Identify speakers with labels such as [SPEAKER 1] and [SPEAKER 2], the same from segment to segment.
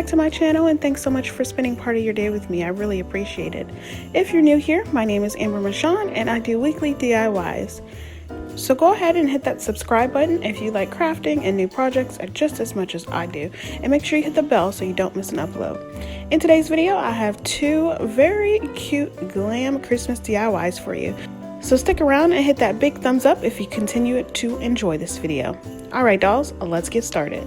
[SPEAKER 1] to my channel, and thanks so much for spending part of your day with me. I really appreciate it. If you're new here, my name is Michawns and I do weekly DIYs. So go ahead and hit that subscribe button if you like crafting and new projects just as much as I do. And make sure you hit the bell so you don't miss an upload. In today's video, I have two very cute glam Christmas DIYs for you. So stick around and hit that big thumbs up if you continue to enjoy this video. Alright dolls, let's get started.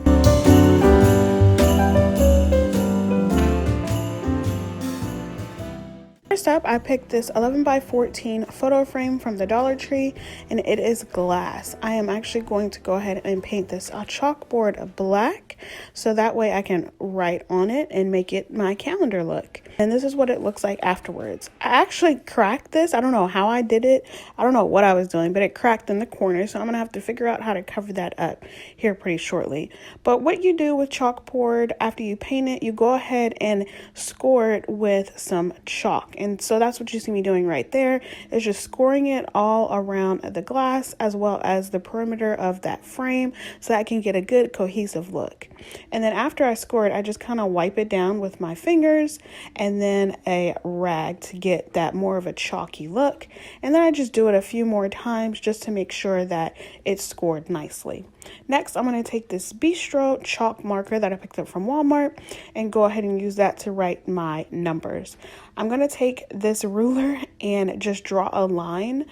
[SPEAKER 1] First up, I picked this 11 by 14 photo frame from the Dollar Tree, and it is glass. I am actually going to go ahead and paint this a chalkboard black, so that way I can write on it and make it my calendar look. And this is what it looks like afterwards. I actually cracked this. I don't know how I did it. I don't know what I was doing, but it cracked in the corner, so I'm gonna have to figure out how to cover that up here pretty shortly. But what you do with chalkboard after you paint it, you go ahead and score it with some chalk. And so that's what you see me doing right there, is just scoring it all around the glass as well as the perimeter of that frame so that I can get a good cohesive look. And then after I score it, I just kind of wipe it down with my fingers and then a rag to get that more of a chalky look. And then I just do it a few more times just to make sure that it's scored nicely. Next, I'm going to take this Bistro chalk marker that I picked up from Walmart and go ahead and use that to write my numbers. I'm going to take this ruler and just draw a line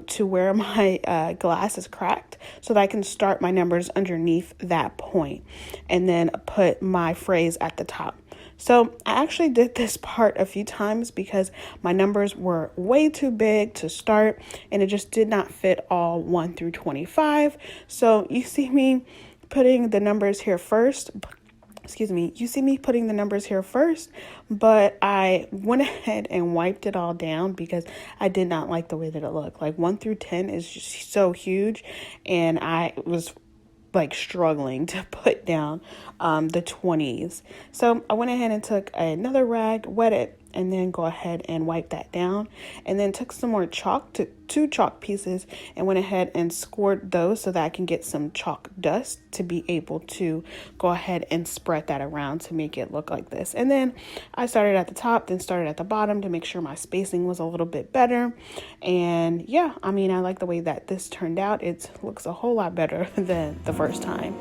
[SPEAKER 1] to where my glass is cracked so that I can start my numbers underneath that point and then put my phrase at the top. So I actually did this part a few times because my numbers were way too big to start and it just did not fit all 1 through 25. So you see me putting the numbers here first. You see me putting the numbers here first, but I went ahead and wiped it all down because I did not like the way that it looked. Like 1 through 10 is just so huge, and I was like struggling to put down the 20s. So I went ahead and took another rag, wet it, and then go ahead and wipe that down, and then took some more chalk, to 2 chalk pieces, and went ahead and scored those so that I can get some chalk dust to be able to go ahead and spread that around to make it look like this. And then I started at the top, then started at the bottom to make sure my spacing was a little bit better. And yeah, I mean, I like the way that this turned out. It looks a whole lot better than the first time.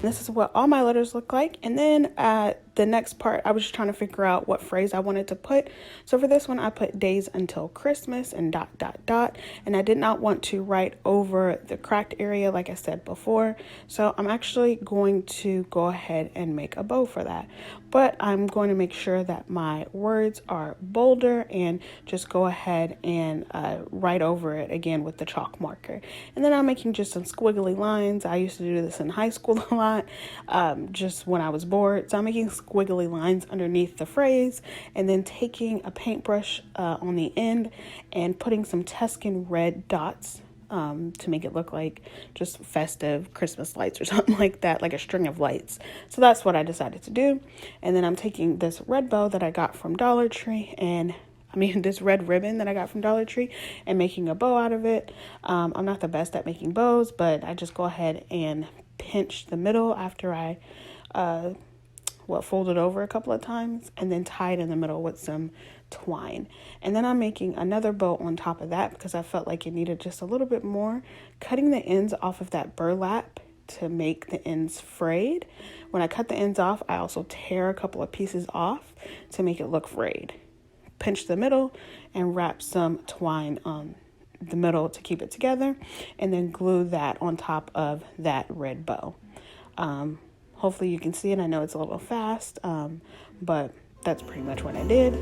[SPEAKER 1] This is what all my letters look like. And then the next part, I was just trying to figure out what phrase I wanted to put. So for this one, I put days until Christmas and ... And I did not want to write over the cracked area like I said before. So I'm actually going to go ahead and make a bow for that. But I'm going to make sure that my words are bolder and just go ahead and write over it again with the chalk marker. And then I'm making just some squiggly lines. I used to do this in high school a lot, just when I was bored. So I'm making squiggly lines underneath the phrase and then taking a paintbrush on the end and putting some Tuscan red dots to make it look like just festive Christmas lights or something like that, like a string of lights. So that's what I decided to do. And then I'm taking this red bow that I got from Dollar Tree this red ribbon that I got from Dollar Tree and making a bow out of it. I'm not the best at making bows, but I just go ahead and pinch the middle after I fold it over a couple of times and then tie it in the middle with some twine. And then I'm making another bow on top of that because I felt like it needed just a little bit more, cutting the ends off of that burlap to make the ends frayed. When I cut the ends off, I also tear a couple of pieces off to make it look frayed. Pinch the middle and wrap some twine on the middle to keep it together, and then glue that on top of that red bow. Hopefully you can see it. I know it's a little fast, but that's pretty much what I did.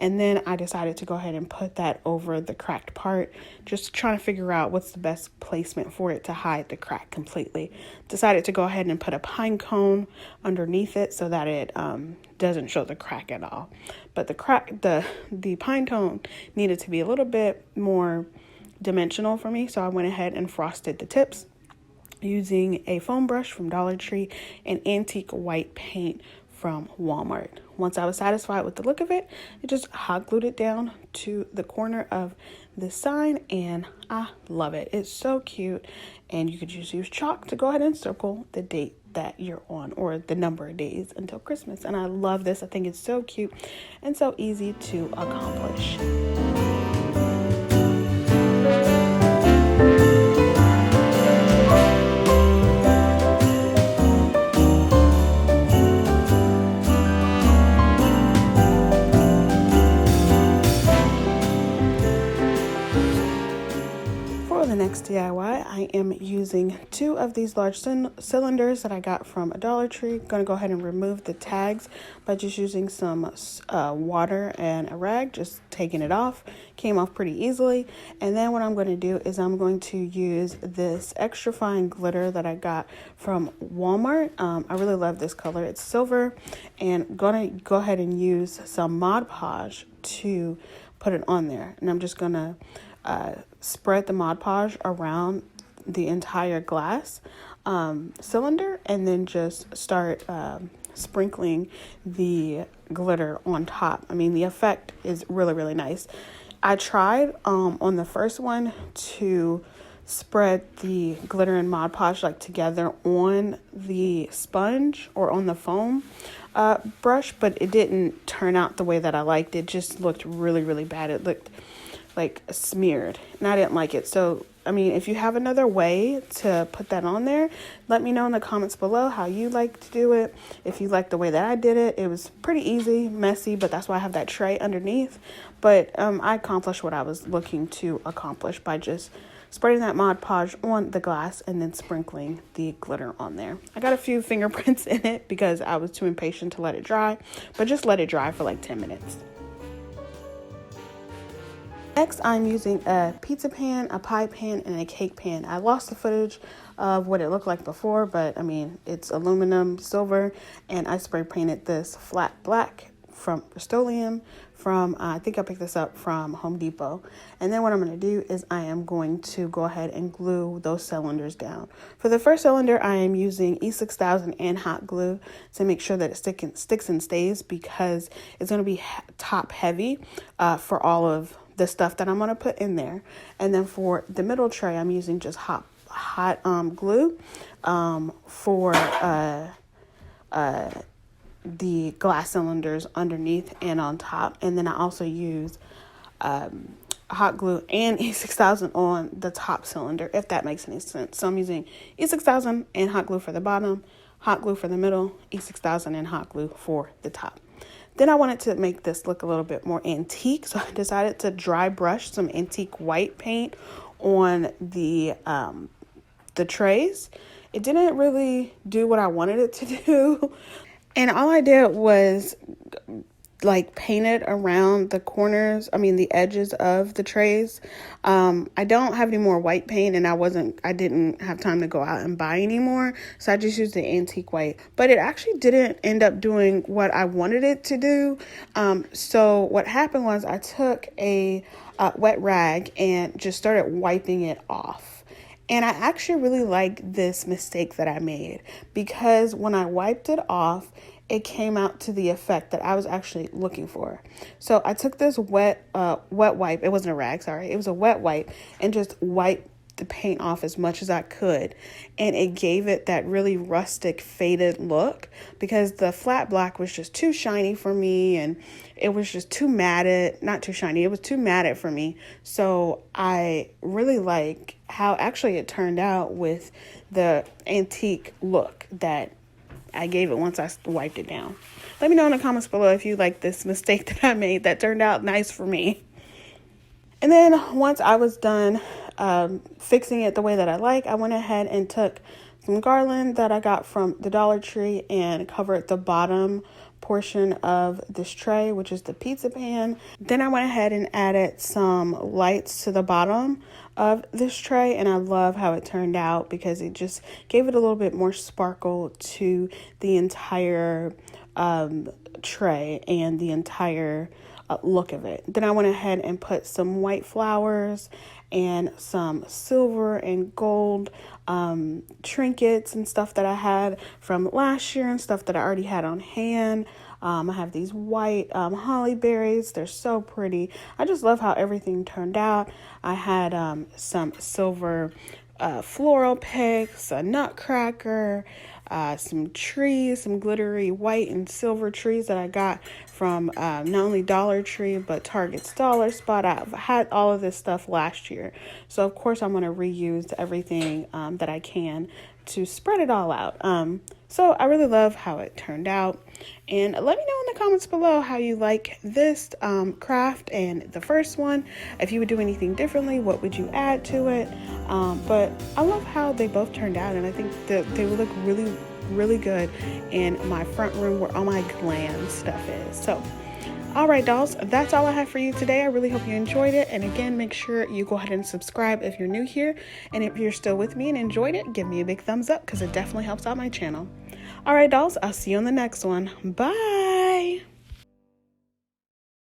[SPEAKER 1] And then I decided to go ahead and put that over the cracked part, just trying to figure out what's the best placement for it to hide the crack completely. Decided to go ahead and put a pine cone underneath it so that it doesn't show the crack at all. But the pine cone needed to be a little bit more dimensional for me, so I went ahead and frosted the tips using a foam brush from Dollar Tree and antique white paint from Walmart. Once I was satisfied with the look of it, I just hot glued it down to the corner of the sign, and I love it. It's so cute, and you could just use chalk to go ahead and circle the date that you're on, or the number of days until Christmas. And I love this. I think it's so cute and so easy to accomplish. The next DIY, I am using 2 of these large cylinders that I got from a Dollar Tree. I'm going to go ahead and remove the tags by just using some water and a rag, just taking it off. Came off pretty easily. And then what I'm going to do is I'm going to use this extra fine glitter that I got from Walmart. I really love this color. It's silver, and going to go ahead and use some Mod Podge to put it on there. And I'm just going to spread the Mod Podge around the entire glass cylinder, and then just start sprinkling the glitter on top. I mean, the effect is really, really nice. I tried on the first one to spread the glitter and Mod Podge like together on the sponge or on the foam brush, but it didn't turn out the way that I liked. It just looked really, really bad. It looked like smeared, and I didn't like it. So I mean, if you have another way to put that on there, let me know in the comments below how you like to do it. If you like the way that I did it, it was pretty easy, messy, but that's why I have that tray underneath. But I accomplished what I was looking to accomplish by just spreading that Mod Podge on the glass and then sprinkling the glitter on there. I got a few fingerprints in it because I was too impatient to let it dry, but just let it dry for like 10 minutes. Next, I'm using a pizza pan, a pie pan, and a cake pan. I lost the footage of what it looked like before, but I mean, it's aluminum silver, and I spray painted this flat black from Rust-Oleum from, I think I picked this up from Home Depot. And then what I'm going to do is I am going to go ahead and glue those cylinders down. For the first cylinder, I am using E6000 and hot glue to make sure that it sticks and stays, because it's going to be top heavy for all of the stuff that I'm going to put in there. And then for the middle tray, I'm using just hot glue for the glass cylinders underneath and on top. And then I also use hot glue and E6000 on the top cylinder, if that makes any sense. So I'm using E6000 and hot glue for the bottom, hot glue for the middle, E6000 and hot glue for the top. Then I wanted to make this look a little bit more antique, so I decided to dry brush some antique white paint on the trays. It didn't really do what I wanted it to do, and all I did was like paint it around the corners, the edges of the trays. I don't have any more white paint, and I didn't have time to go out and buy any more, so I just used the antique white. But it actually didn't end up doing what I wanted it to do. So what happened was I took a wet rag and just started wiping it off. And I actually really like this mistake that I made, because when I wiped it off, it came out to the effect that I was actually looking for. So I took this wet wipe. It wasn't a rag, sorry. It was a wet wipe, and just wiped the paint off as much as I could. And it gave it that really rustic, faded look, because the flat black was just too shiny for me, and it was just too matted. Not too shiny, it was too matted for me. So I really like how actually it turned out with the antique look that I gave it once I wiped it down. Let me know in the comments below if you like this mistake that I made that turned out nice for me. And then once I was done fixing it the way that I like, I went ahead and took some garland that I got from the Dollar Tree and covered the bottom portion of this tray, which is the pizza pan. Then I went ahead and added some lights to the bottom of this tray, and I love how it turned out, because it just gave it a little bit more sparkle to the entire tray and the entire look of it. Then I went ahead and put some white flowers and some silver and gold trinkets and stuff that I had from last year and stuff that I already had on hand. I have these white holly berries. They're so pretty. I just love how everything turned out. I had some silver floral picks, a nutcracker, some trees, some glittery white and silver trees that I got from not only Dollar Tree but Target's Dollar Spot. I've had all of this stuff last year, so of course I'm going to reuse everything that I can to spread it all out. So I really love how it turned out, and let me know in the comments below how you like this craft and the first one. If you would do anything differently, what would you add to it? But I love how they both turned out, and I think that they would look really good in my front room where all my glam stuff is. So all right, dolls, that's all I have for you today. I really hope you enjoyed it. And again, make sure you go ahead and subscribe if you're new here. And if you're still with me and enjoyed it, give me a big thumbs up because it definitely helps out my channel. All right, dolls, I'll see you on the next one. Bye.